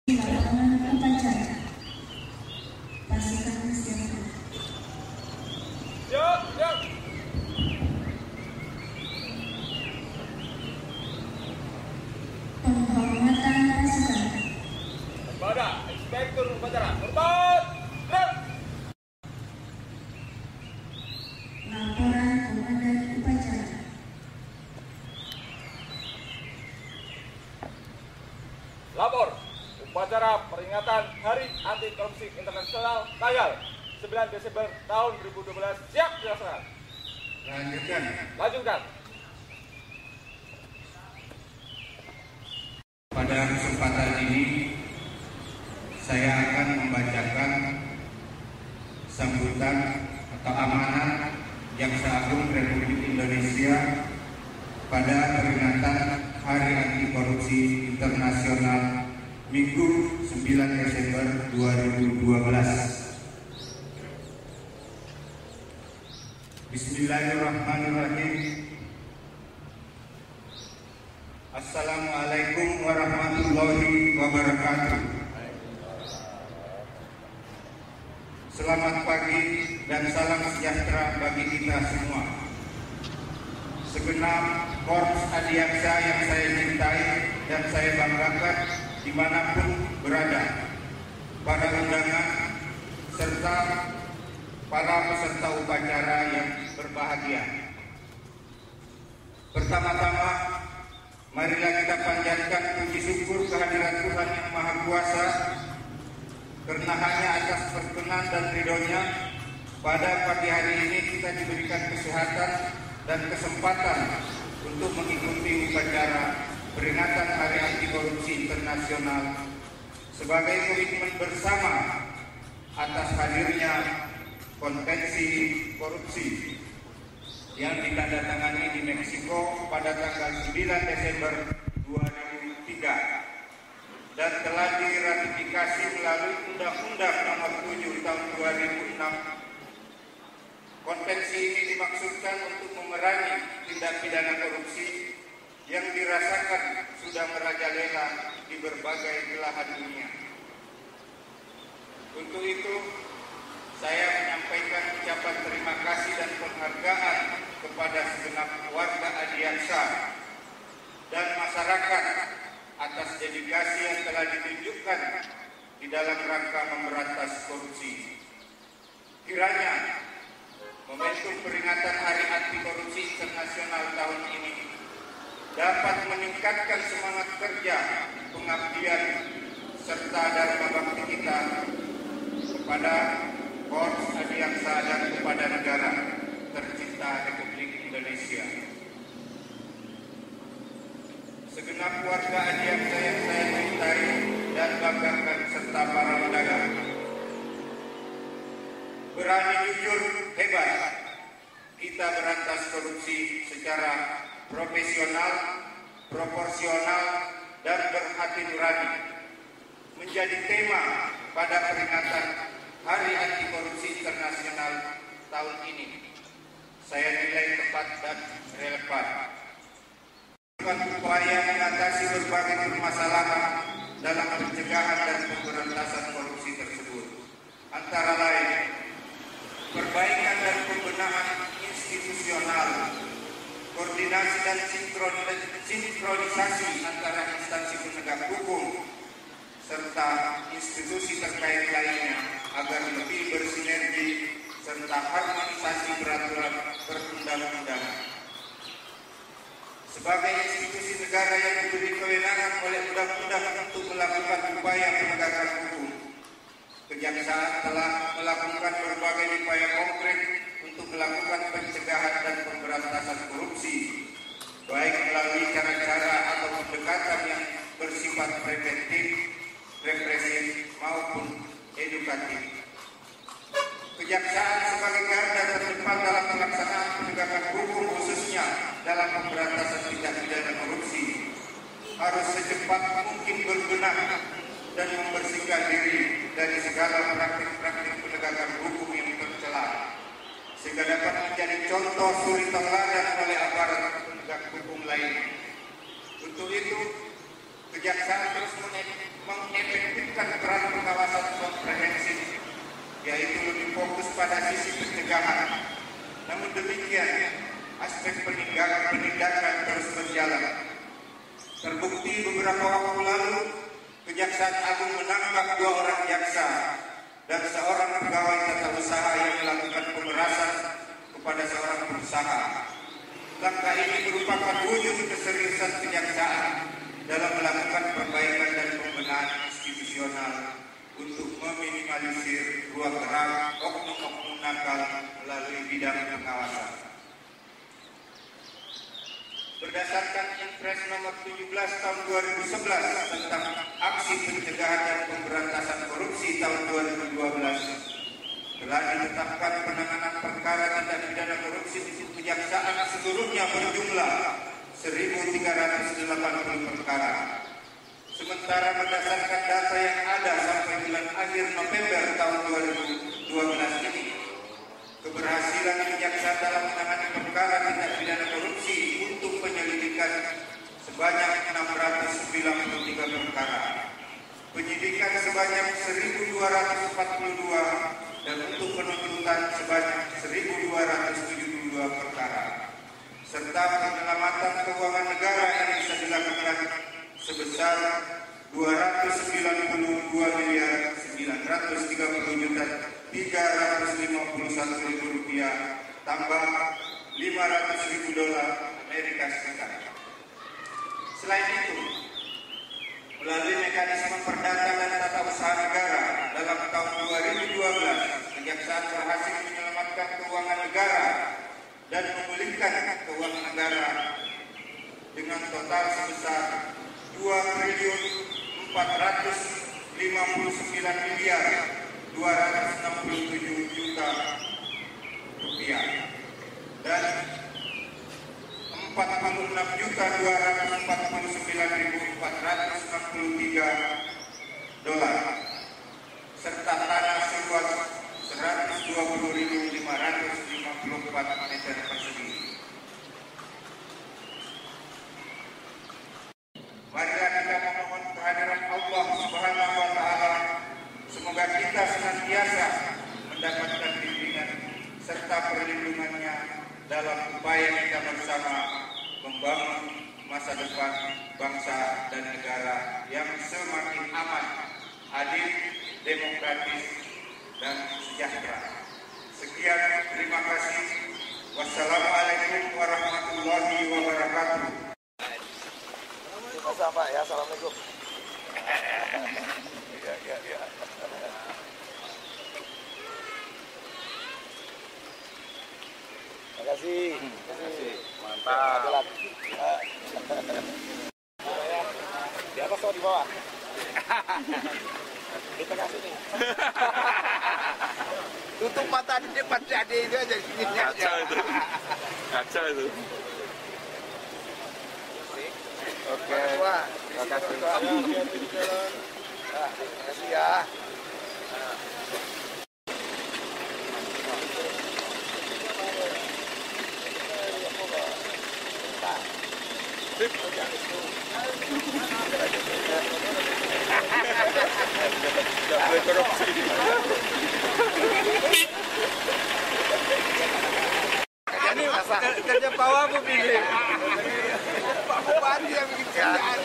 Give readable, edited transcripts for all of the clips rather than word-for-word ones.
Di lapangan upacara, pasukan siaga. Siap. Penghormatan pasukan. Kepada Inspektur Upacara, hormat. Laporan Komandan Upacara. Lapor upacara peringatan Hari Anti Korupsi Internasional tanggal 9 Desember tahun 2012 siap dilaksanakan. Lanjutkan. Pada kesempatan ini saya akan membacakan sambutan atau amanat Jaksa Agung Republik Indonesia pada peringatan Hari Anti Korupsi Internasional Minggu 9 Desember 2012. Bismillahirrahmanirrahim. Assalamualaikum warahmatullahi wabarakatuh. Selamat pagi dan salam sejahtera bagi kita semua. Segenap Korps Adiaksa yang saya cintai dan saya banggakan dimanapun berada, para undangan serta para peserta upacara yang berbahagia. Pertama-tama, marilah kita panjatkan puji syukur kehadirat Tuhan Yang Maha Kuasa, karena hanya atas perkenan dan ridhonya pada pagi hari ini kita diberikan kesehatan dan kesempatan untuk mengikuti upacara peringatan Hari Anti Korupsi Internasional sebagai komitmen bersama atas hadirnya konvensi korupsi yang ditandatangani di Meksiko pada tanggal 9 Desember 2003 dan telah diratifikasi melalui Undang-Undang Nomor 7 Tahun 2006. Konvensi ini dimaksudkan untuk memerangi tindak pidana korupsi yang dirasakan sudah merajalela di berbagai belahan dunia. Untuk itu, saya menyampaikan ucapan terima kasih dan penghargaan kepada segenap warga Adiaksa dan masyarakat atas dedikasi yang telah ditunjukkan di dalam rangka memberantas korupsi. Kiranya momentum peringatan Hari Anti Korupsi Internasional tahun ini dapat meningkatkan semangat kerja, pengabdian, serta dharma bakti kita kepada Korps Adiaksa dan kepada negara tercinta Republik Indonesia. Segenap warga Adiaksa yang saya cintai dan banggakan serta para undangan, berani jujur hebat, kita berantas korupsi secara profesional, proporsional, dan berhati nurani menjadi tema pada peringatan Hari Anti Korupsi Internasional tahun ini. Saya nilai tepat dan relevan. Upaya mengatasi berbagai permasalahan dalam pencegahan dan pemberantasan korupsi tersebut, antara lain perbaikan dan pembenahan institusional, koordinasi dan sinkronisasi antara instansi penegak hukum serta institusi terkait lainnya agar lebih bersinergi serta harmonisasi peraturan perundang-undangan. Sebagai institusi negara yang diberi kewenangan oleh undang-undang untuk melakukan upaya penegakan hukum, Kejaksaan telah melakukan berbagai upaya konkret untuk melakukan pencegahan dan pemberantasan korupsi, baik melalui cara-cara atau pendekatan yang bersifat preventif, represif maupun edukatif. Kejaksaan sebagai garda terdepan dalam pelaksanaan penegakan hukum, khususnya dalam pemberantasan tindak pidana korupsi, harus secepat mungkin berbenah dan membersihkan diri dari segala praktik-praktik penegakan hukum yang tercela, sehingga dapat menjadi contoh suri teladan oleh aparat penegak hukum lain. Untuk itu, Kejaksaan terus mengefektifkan mengaktifkan peran pengawasan komprehensif, yaitu lebih fokus pada sisi pencegahan. Namun demikian, aspek penindakan terus berjalan. Terbukti beberapa waktu lalu, Kejaksaan Agung menangkap 2 orang jaksa dan seorang pegawai tata usaha yang melakukan pemerasan kepada seorang pengusaha. Langkah ini merupakan wujud keseriusan kejaksaan dalam melakukan perbaikan dan pembenahan institusional untuk meminimalisir ruang gerak oknum-oknum nakal melalui bidang pengawasan. Berdasarkan Impres nomor 17 tahun 2011 tentang aksi pencegahan dan pemberantasan korupsi tahun 2012, telah ditetapkan penanganan perkara tindak pidana korupsi di kejaksaan seluruhnya berjumlah 1.380 perkara. Sementara berdasarkan data yang ada sampai bulan akhir November tahun 2012 ini, keberhasilan kejaksaan dalam menangani perkara tindak pidana korupsi untuk penyelidikan sebanyak 693 perkara, penyidikan sebanyak 1.242 dan untuk penuntutan sebanyak 1.272 perkara, serta penyelamatan keuangan negara yang bisa dilakukan sebesar 299.930.351 rupiah tambah $500.000 Amerika Serikat. Selain itu, melalui mekanisme perdata dan tata usaha negara dalam tahun 2012, Kejaksaan berhasil menyelamatkan keuangan negara dan memulihkan keuangan negara dengan total sebesar 2.459.267 rupiah dan 46.249.463 dolar serta tanah seluas 120.554 meter persegi. Marilah kita memohon kehadiran Allah Subhanahu wa Ta'ala, semoga kita senantiasa mendapatkan bimbingan serta perlindungannya dalam upaya kita bersama membangun masa depan bangsa dan negara yang semakin aman, adil, demokratis, dan sejahtera. Sekian, terima kasih. Wassalamualaikum warahmatullahi wabarakatuh. Masa Pak ya, assalamualaikum. Ya. Terima kasih. Mantap. Di atas atau di bawah? Kita kasih nih. Tutup mata di depan jadi itu aja. Kaca itu. Oke. Terima kasih. Terima kasih ya. Jangan boleh korupsi. Kerja Pak Wagub ini. Pak Bupati yang bikin kerjaan.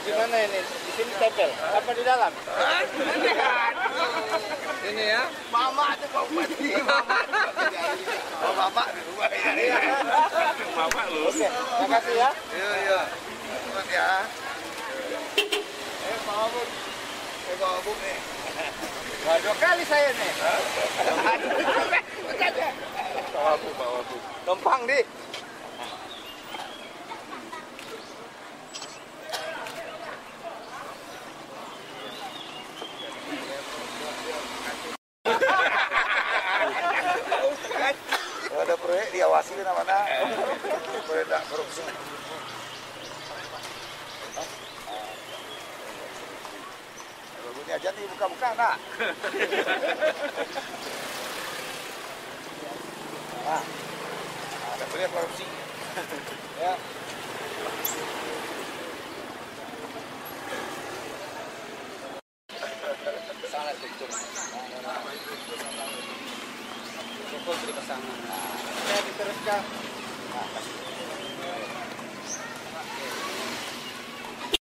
Di mana ini? Di sini tempel? Apa di dalam? Ini ya? Mama itu Pak Bupati. Mama di rumah ini. Mama lu. Oke, terima kasih ya. Iya. Terima kasih ya. Pak Wagub. Pak Wagub nih. Wah, 2 kali saya nih. Pak Wagub. Numpang di. Ada proyek diawasi di mana? Proyek tak korupsi. Ini aja nih buka-buka nak. Ada proyek korupsi. Ya. Pukul dipasang. Saya diteruskan.